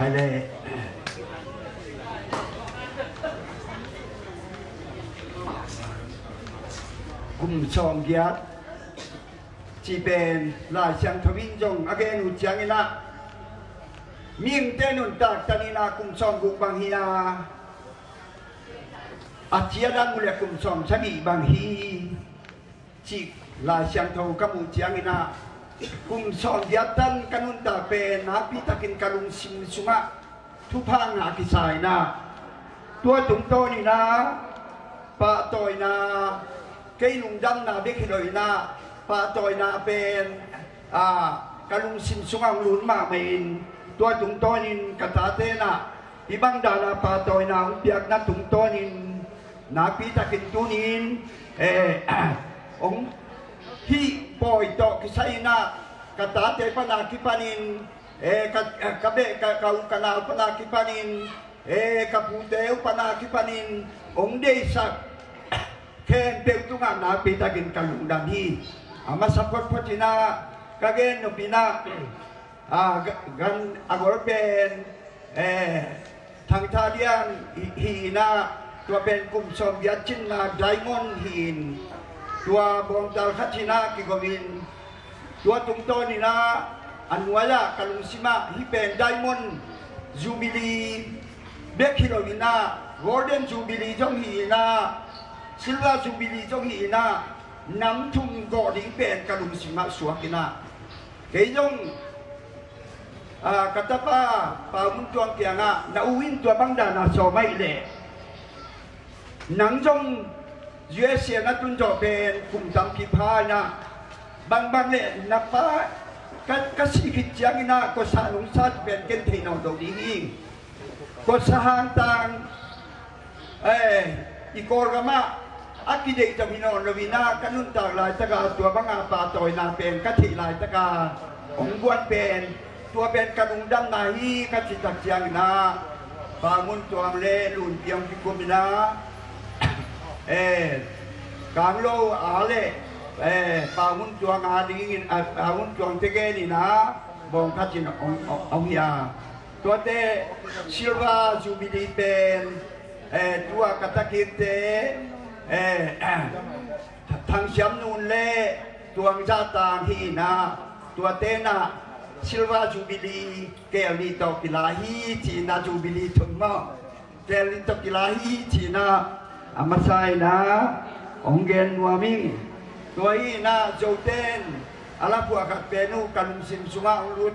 ให้ได้กลุ่มชองเกียรติที่เป็นราชังทวินจงอาเกนุจังอินะมีงเตนุนตากตานินากลุ่มชองกุกบางฮีนาอาเจียดันมุเลกลุ่มชองชบีบางฮีที่ราชังทวกมุจังอินะกลุ่มชองเกียรติตันกันุนตากเป็นนาพิตากินกาลุงสิมสุงะทุพังอากิสายนะตัวตุงโตนี่นะปะตอยนะเกยลุงดังนาเด็กเลยนะปะตอยนาเป็นกาลุงสิมสุงะลุนมาเมนตัวตุงโตนินกตาเตนะอีบังดานาปะตอยนาเปียกนะตุงโตนินนาพิตากินตุนินองที่ปอยโตกิไซนะกตาเตปนาคิปานินกะเบกะกะกะนาปนาคิปานินกะปูเตอุปนาคิปานินองเดสักเคนเปตุงานาปิตากินกัลุงดันฮีอามาสัพพะพจินากะเกนนุปินากันอากรเป็นทางทาเลียนฮีนาตัวเป็นกลุ่มโซเวียตจินนาไดมอนด์ฮีนตัวบองดาลคัชินากิโกวินตัวตุงโตนี่นะอันวะละกาลุงซิมาฮิเป็นไดมอนด์จูบิลีเบคฮิโรวินาโกลเด้นจูบิลีจงฮีนาซิลวาจูบิลีจงฮีนาน้ำทุ่งโกดิงเป็นกาลุงซิมาสวกินาเกยจงกะตะปาปามุนจวงเกียงะนาอุวินตัวบังดานาโซไม่เลหนังจงยูเอเซียนะตุนโจเป็นกลุ่มตำพิพานะบางเลนับปะก็สิคิดจังนะก็สานุสัตเป็นเกณฑ์ที่นอนตรงนี้ก็สหางต่างอีกอร์กมาอากิเดจะมีนอนวินากันุนต่างลายตะกาตัวบังอาปาตอยนาเป็นกัติลายตะกาองบวนเป็นตัวเป็นกระดุงดำนาฮีกัติตักจังนาปามุนตัวเลลุนเตียงพิกุมินากางโลอาเลปามุนจวงอาดิงินปามุนจวงเตเกนี่นะบองคัจินองยาตัวเตซิลวาจูบิลีเป็นตัวกตะกิเตทางช้ำนูนเล่ตัวจาตางฮีนะตัวเตนะซิลวาจูบิลีเกลิโตกิลาฮีทีนาจูบิลีทุมมะเกลิโตกิลาฮีทีนาอามาไซนะองเกนวามิงตัวอีน่าโจเตนอาลาพัวกัดเปนูกันสิมสุงะอุรุติ